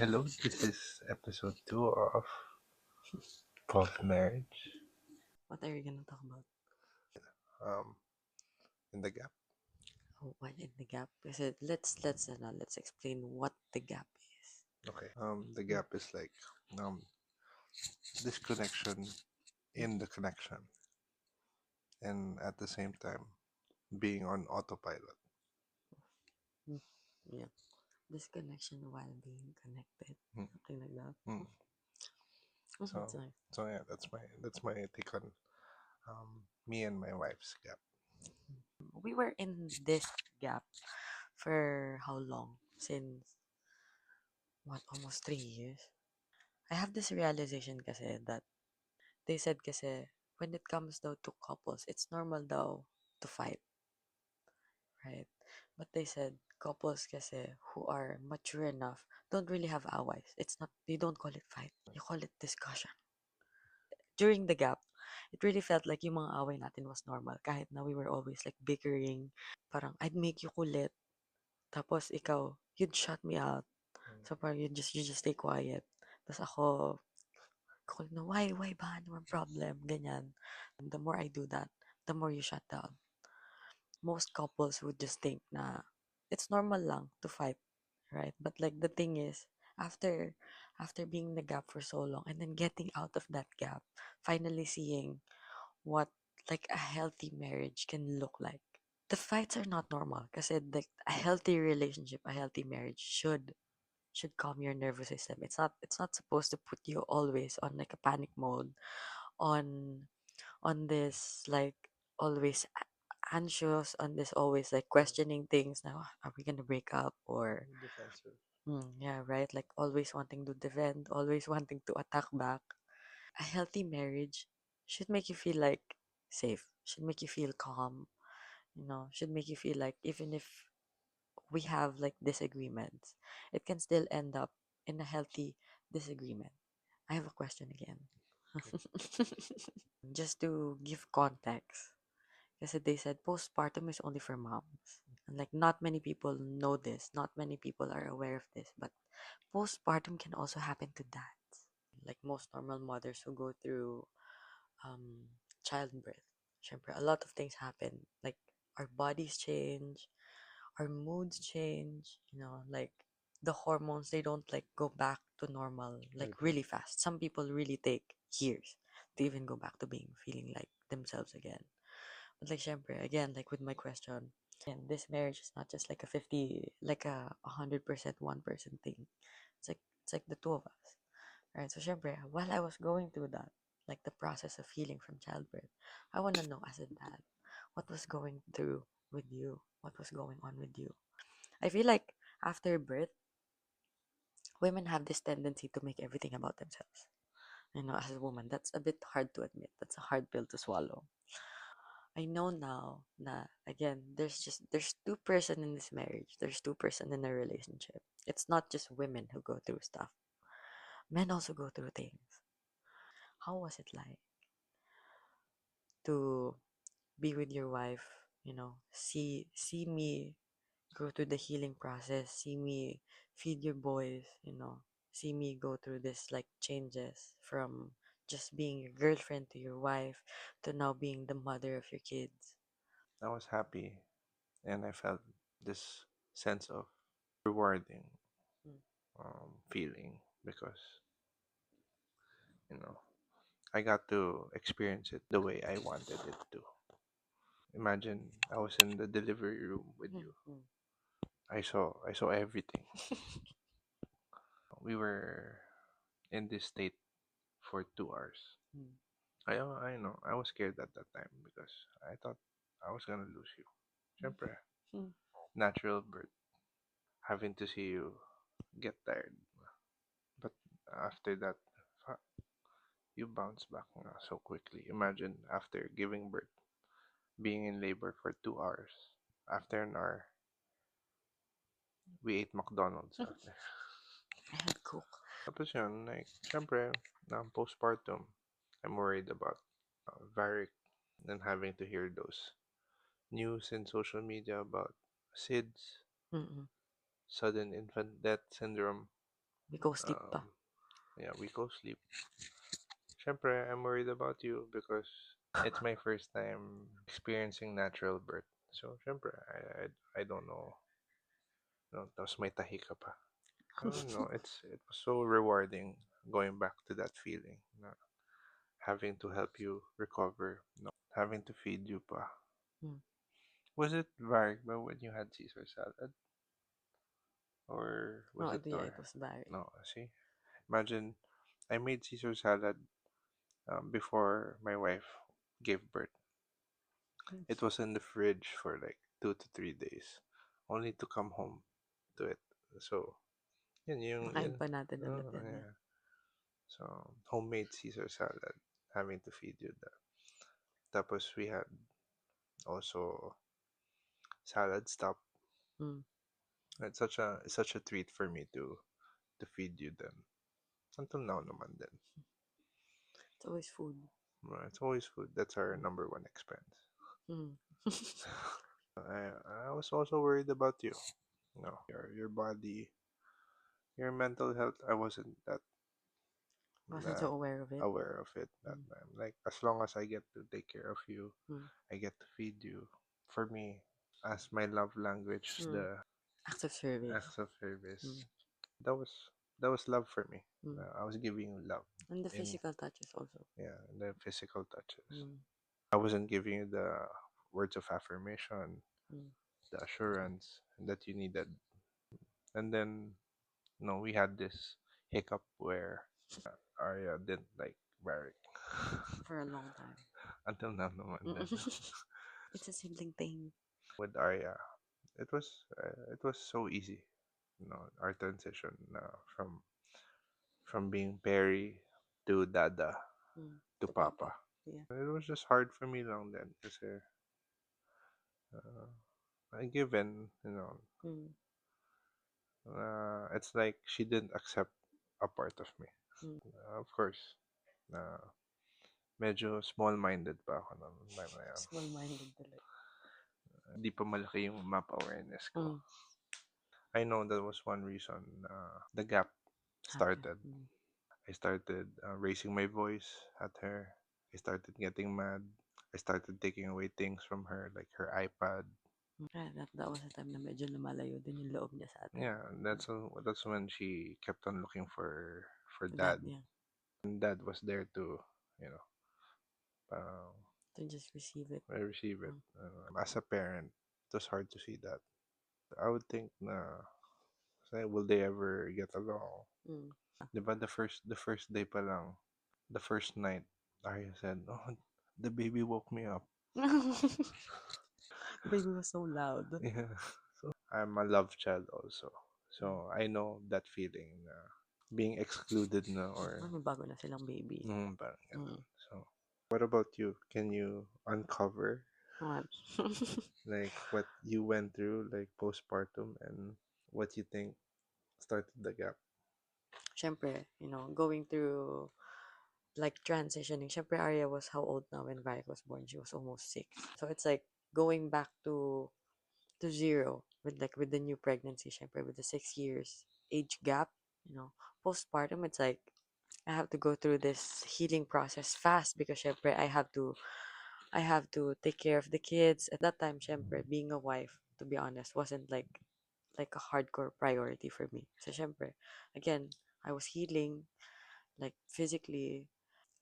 Hello, this is episode 2 of Pop Marriage. What are you gonna talk about? Um, in the gap. Oh, what in the gap? Is it? Let's explain what the gap is. Okay. The gap is like um disconnection in the connection, and at the same time being on autopilot. Mm, yeah, disconnection while being connected, Mm, something like that. mm. That's So nice. so yeah, that's my take on me and my wife's gap. We were in this gap for how long? Since what? Almost 3 years. I have this realization kasi that they said kasi when it comes though to couples, it's normal though to fight, right? But they said couples kasi who are mature enough don't really have aways. It's not, you don't call it fight. You call it discussion. During the gap, it really felt like yung mga away natin was normal. Kahit na we were always like bickering. Parang I'd make you kulit. Tapos ikaw, you'd shut me out. So parang you just stay quiet. Tapos ako, kukulit na, why ba? Ano ang problem? Ganyan. The more I do that, the more you shut down. Most couples would just think na it's normal lang to fight, right? But like the thing is, after after being in the gap for so long and then getting out of that gap, finally seeing what like a healthy marriage can look like. The fights are not normal kasi like a healthy relationship, a healthy marriage should calm your nervous system. It's not supposed to put you always on like a panic mode, on this like always anxious, on this always like questioning things now, are we gonna break up or Defensive. yeah, right, like always wanting to defend, always wanting to attack back. A healthy marriage should make you feel like safe, should make you feel calm, should make you feel like even if we have like disagreements, it can still end up in a healthy disagreement. I have a question again. Okay. Just to give context, kasi they said postpartum is only for moms. And like not many people know this, not many people are aware of this, but postpartum can also happen to dads. Like most normal mothers who go through um childbirth. Syempre, a lot of things happen. Like our bodies change, our moods change, like the hormones, they don't like go back to normal like Right, right. really fast. Some people really take years to even go back to being feeling like themselves again. But like syempre, again, like with my question, again, this marriage is not just like a 50, like a 100% one person thing. It's like the two of us. Right? So syempre, while I was going through that, like the process of healing from childbirth, I wanna know as a dad, what was going through with you? What was going on with you? I feel like after birth, women have this tendency to make everything about themselves. As a woman, that's a bit hard to admit. That's a hard pill to swallow. I know now na again, there's two-person in this marriage. There's two-person in a relationship. It's not just women who go through stuff. Men also go through things. How was it like to be with your wife? See me go through the healing process. See me feed your boys. See me go through this like changes from just being your girlfriend to your wife to now being the mother of your kids. I was happy and I felt this sense of rewarding Mm. feeling because you know I got to experience it the way I wanted it to. Imagine I was in the delivery room with Mm, you. mm, I saw everything. We were in this state for 2 hours. mm, I know I was scared at that time because I thought I was gonna lose you. Siyempre, mm. natural birth, having to see you get tired. But after that, you bounce back so quickly. Imagine after giving birth, being in labor for 2 hours. After an hour, we ate McDonald's after. I had cook. Tapos yun, like, syempre, postpartum, I'm worried about varic and having to hear those news in social media about SIDS, Mm-mm. sudden infant death syndrome. We co-sleep pa. Um, yeah, we go sleep. Syempre, I'm worried about you because it's my first time experiencing natural birth. So, syempre, I don't know. No, tapos may tahi ka pa. So, no, it was so rewarding going back to that feeling. Na having to help you recover, having to feed you pa. Mm. Was it Varg when you had Caesar salad? Or was No, it yeah, it Tor? was Barry. No, see? Imagine I made Caesar salad before my wife gave birth. Mm. It was in the fridge for like 2 to 3 days, only to come home to it. So, Nakain pa natin ulit oh, yan. Yeah. yeah. So, homemade Caesar salad, having to feed you that. Tapos we had also salad stop. Mm. It's such a treat for me to feed you them. Until now naman din. It's always food. It's always food. That's our Mm. number one expense. Mm. I was also worried about you. No, your body, your mental health. I wasn't that Wasn't uh, so aware of it. aware of it that Mm. time. Like as long as I get to take care of you, Mm. I get to feed you. For me, as my love language, Mm. the Acts of service. acts of Mm. service. That was that was love for me. Mm. I was giving you love And the in physical touches also. yeah the physical touches. Mm. I wasn't giving you the words of affirmation, Mm. the assurance that you needed. And then no, we had this hiccup where Arya didn't like Varric For a long time. until now naman Mm. din. It's a sibling thing. With Arya, it was so easy, our transition from being Perry to Dada Mm. to To Papa. Papa. Yeah. It was just hard for me lang then kasi uh, I given, Mm. it's like she didn't accept a part of me. Mm. Of course, uh, medyo small-minded pa ako noon time na yan. Small-minded talaga. Hindi pa malaki yung map awareness ko. Mm. I know that was one reason the gap Happen. started. Mm. I started raising my voice at her. I started getting mad. I started taking away things from her, like her iPad. Kaya that was the time na medyo lumalayo din yung loob niya sa atin. Yeah, that's when she kept on looking for That, dad, yeah. and dad was there to, you know, uh, To just receive it. receive it. Mm. As a parent, it was hard to see that. I would think say, will they ever get along? Mm. Diba the first day pa lang, the first night, Arya said, "Oh, the baby woke me up." Baby was so loud. Yeah. So I'm a love child also. Mm. So I know that feeling na being excluded na or May bago na silang baby. parang Mm. ganun. So what about you? Can you uncover What? like what you went through like postpartum and what you think started the gap? Siyempre, going through like transitioning. Siyempre, Arya was how old now when Varric was born? She was almost 6. So it's like going back to zero with the new pregnancy. Siyempre, with the 6 years age gap. Postpartum. It's like I have to go through this healing process fast because syempre I have to take care of the kids. At that time, syempre, being a wife, to be honest, wasn't like a hardcore priority for me. So syempre, again, I was healing like physically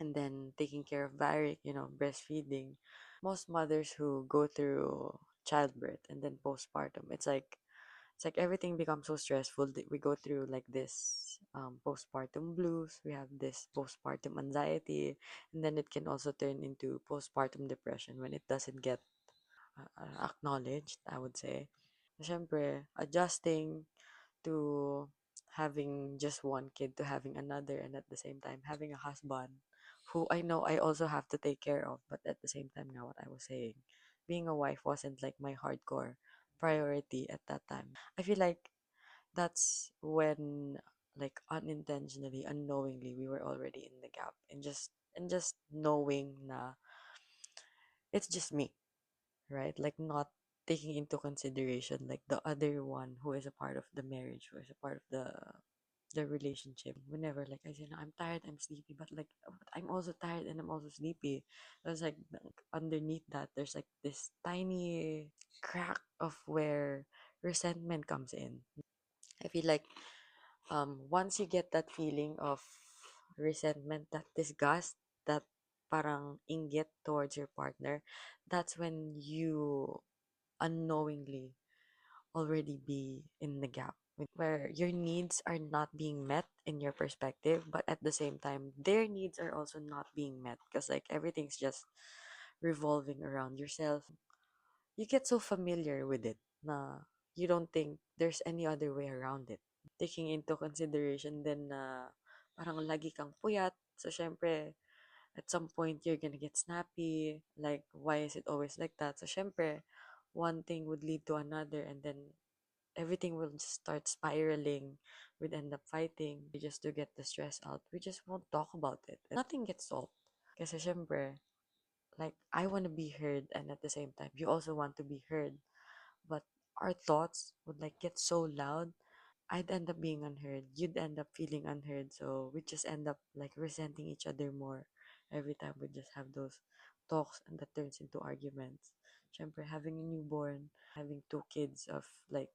and then taking care of Varric, breastfeeding. Most mothers who go through childbirth and then postpartum, it's like everything becomes so stressful that we go through like this postpartum blues. We have this postpartum anxiety, and then it can also turn into postpartum depression when it doesn't get acknowledged, I would say. Siyempre, adjusting to having just one kid to having another, and at the same time having a husband who I know I also have to take care of, but at the same time, now what I was saying, being a wife wasn't like my hardcore priority at that time. I feel like that's when, like, unintentionally, unknowingly, we were already in the gap, and just knowing na it's just me, right? Like, not taking into consideration like the other one who is a part of the marriage, who is a part of the relationship. Whenever like I say, "No, I'm tired, I'm sleepy," but like but I'm also tired and I'm also sleepy. There's like underneath that, there's like this tiny crack of where resentment comes in. I feel like once you get that feeling of resentment, that disgust, that parang inggit towards your partner, that's when you unknowingly already be in the gap where your needs are not being met in your perspective, but at the same time their needs are also not being met because like everything's just revolving around yourself. You get so familiar with it na you don't think there's any other way around it, taking into consideration then na parang lagi kang puyat. So, syempre, at some point, you're gonna get snappy. Like, why is it always like that? So, syempre, one thing would lead to another, and then everything will just start spiraling. We'd end up fighting. Just to get the stress out. We just won't talk about it. Nothing gets solved. Kasi, syempre, like, I want to be heard, and at the same time, you also want to be heard. But our thoughts would, like, get so loud. I'd end up being unheard. You'd end up feeling unheard. So we just end up like resenting each other more every time we just have those talks and that turns into arguments. Siyempre, having a newborn, having two kids of like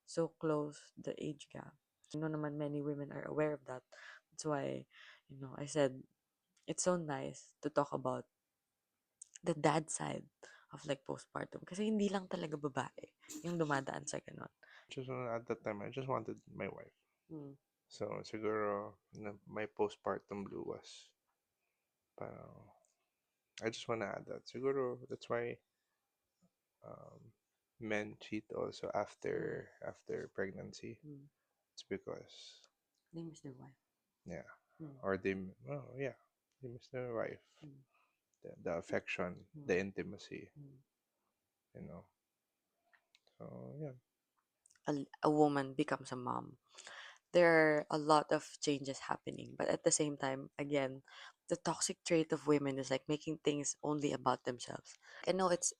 so close the age gap. I know naman many women are aware of that. That's why, I said it's so nice to talk about the dad side of like postpartum. Kasi hindi lang talaga babae yung dumadaan sa ganon. Just at that time, I just wanted my wife. Hmm. So, siguro, my postpartum blue was, parang, I just wanna add that. Siguro, that's why um, men cheat also Hmm. after pregnancy. Hmm. It's because, They miss their wife. yeah, Hmm. or oh yeah, they miss their wife, Hmm. the affection, Hmm. the intimacy, Hmm. you know. So yeah, A woman becomes a mom. There are a lot of changes happening, but at the same time, again, the toxic trait of women is like making things only about themselves. I know it's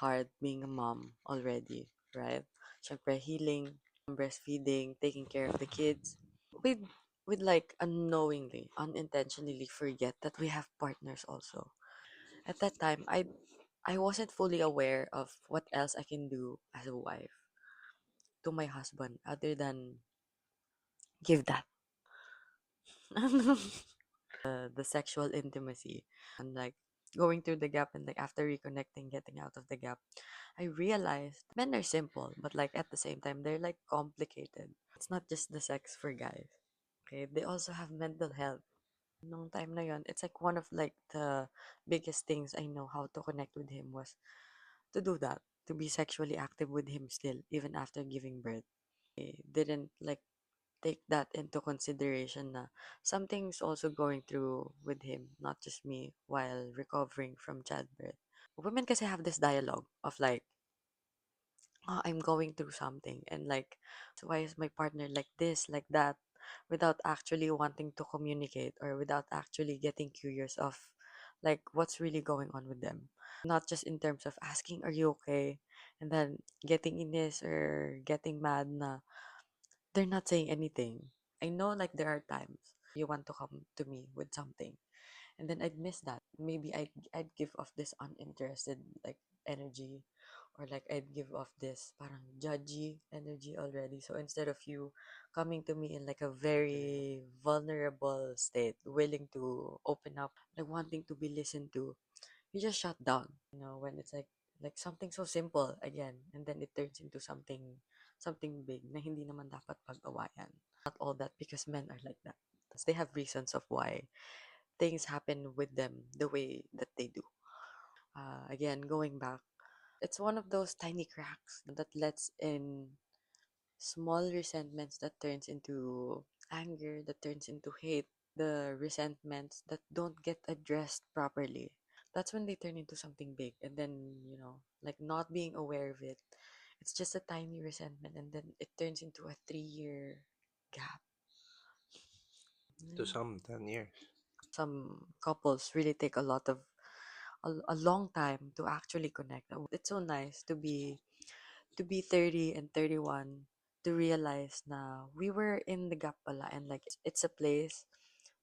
hard being a mom already, right? Syempre, healing, breastfeeding, taking care of the kids. We'd, we'd like unknowingly, unintentionally forget that we have partners also. At that time, I wasn't fully aware of what else I can do as a wife to my husband other than give that. The sexual intimacy and like going through the gap and like after reconnecting, getting out of the gap, I realized men are simple, but like at the same time, they're like complicated. It's not just the sex for guys. Okay, they also have mental health. Nung time na yon, it's like one of like the biggest things I know how to connect with him was to do that, to be sexually active with him still, even after giving birth. I didn't like take that into consideration na something's also going through with him, not just me, while recovering from childbirth. Women kasi have this dialogue of like, oh, I'm going through something, and like, so why is my partner like this, like that, without actually wanting to communicate or without actually getting curious of like what's really going on with them. Not just in terms of asking, are you okay? And then getting in this or getting mad na they're not saying anything. I know like there are times you want to come to me with something and then I'd miss that. Maybe I'd give off this uninterested like energy or like I'd give off this parang judgy energy already. So instead of you coming to me in like a very vulnerable state, willing to open up, like wanting to be listened to, you just shut down. When it's like something so simple again and then it turns into something big na hindi naman dapat pag-awayan. Not all that because men are like that. They have reasons of why things happen with them the way that they do. Again, going back, it's one of those tiny cracks that lets in small resentments that turns into anger, that turns into hate, the resentments that don't get addressed properly. That's when they turn into something big. And then, like not being aware of it, it's just a tiny resentment. And then it turns into a 3-year gap. to Mm. some 10 years. Some couples really take a long time to actually connect. It's so nice to be 30 and 31 to realize na we were in the gap pala, and like it's a place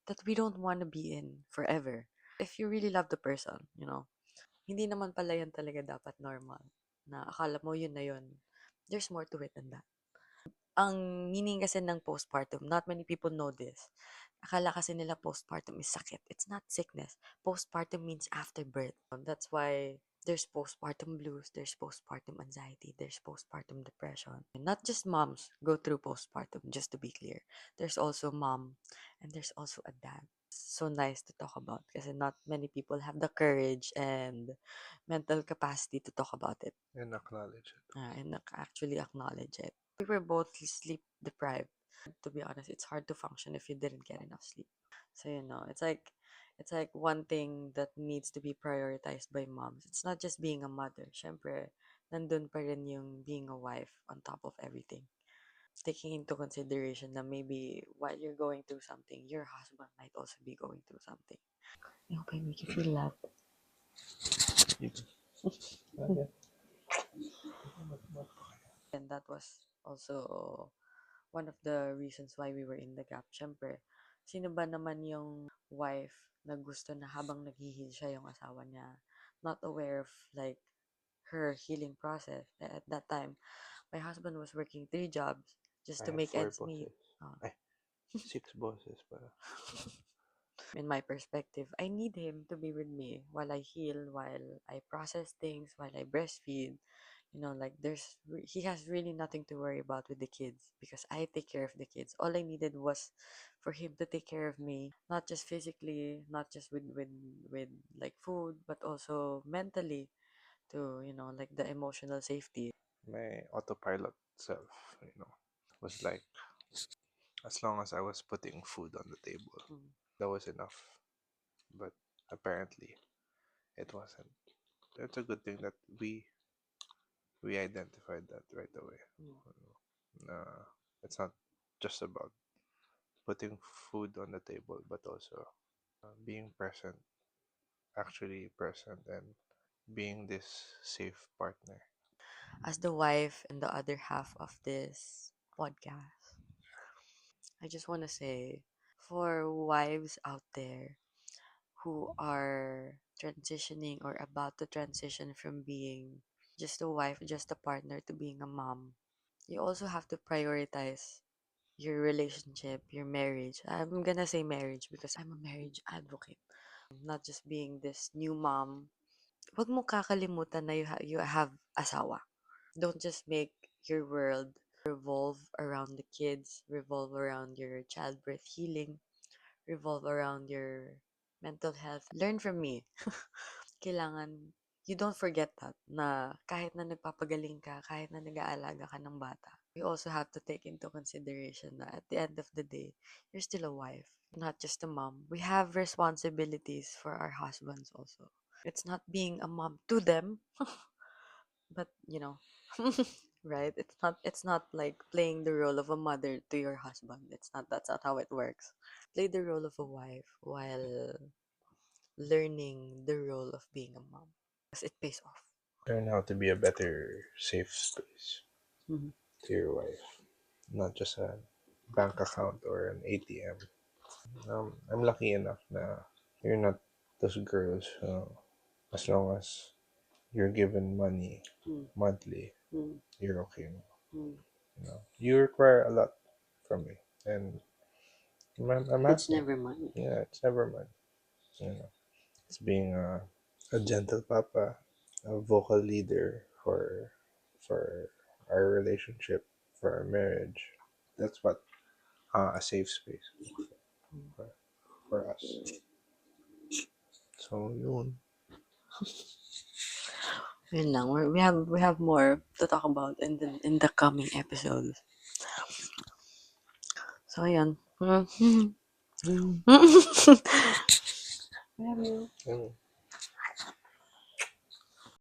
that we don't want to be in forever. If you really love the person, hindi naman pala yan talaga dapat normal. Na akala mo yun na yun. There's more to it than that. Ang meaning kasi ng postpartum, not many people know this. Akala kasi nila postpartum is sakit. It's not sickness. Postpartum means after birth. That's why there's postpartum blues, there's postpartum anxiety, there's postpartum depression. And not just moms go through postpartum, just to be clear. There's also mom and there's also a dad. So nice to talk about kasi not many people have the courage and mental capacity to talk about it. And acknowledge it. And actually acknowledge it. We were both sleep deprived. To be honest, it's hard to function if you didn't get enough sleep. So it's like one thing that needs to be prioritized by moms. It's not just being a mother. Syempre, nandun pa rin yung being a wife on top of everything. Taking into consideration that maybe while you're going through something, your husband might also be going through something. I hope I make you feel loved. Okay. And that was also one of the reasons why we were in the gap. Syempre, sino ba naman yung wife na gusto na habang naghihil siya yung asawa niya, not aware of like her healing process. At that time, my husband was working 3 jobs just I to have make four ends meet. bosses. Ay, six bosses para. In my perspective, I need him to be with me while I heal, while I process things, while I breastfeed. Like he has really nothing to worry about with the kids because I take care of the kids. All I needed was for him to take care of me, not just physically, not just with like food, but also mentally to like the emotional safety. My autopilot self, was like, as long as I was putting food on the table, Mm, that was enough. But apparently, it wasn't. It's a good thing that we identified that right away. mm. Uh, it's not just about putting food on the table, but also being present, actually present, and being this safe partner. As the wife and the other half of this podcast, I just want to say for wives out there who are transitioning or about to transition from being just a wife, just a partner, to being a mom, you also have to prioritize your relationship, your marriage. I'm gonna say marriage because I'm a marriage advocate. Not just being this new mom. Huwag mo kakalimutan na you have asawa. Don't just make your world revolve around the kids, revolve around your childbirth healing, revolve around your mental health. Learn from me. Kailangan you don't forget that na kahit na nagpapagaling ka, kahit na nag-aalaga ka ng bata, you also have to take into consideration that at the end of the day, you're still a wife, not just a mom. We have responsibilities for our husbands also. It's not being a mom to them, but right? It's not like playing the role of a mother to your husband. That's not how it works. Play the role of a wife while learning the role of being a mom because it pays off. Learn how to be a better safe space Mhm. to your wife, not just a bank account or an ATM. I'm lucky enough na you're not those girls who, as long as you're given money Mm, monthly, mm, you're okay. mm. You require a lot from me, and I'm It's happy. never money. Yeah, it's never mind. You know, it's being a gentle papa, a vocal leader for our relationship, for our marriage. That's what a safe space for, for us. So yun. Yun lang. We have more to talk about in the coming episodes. So, ayan. Mm. We have you. Yun.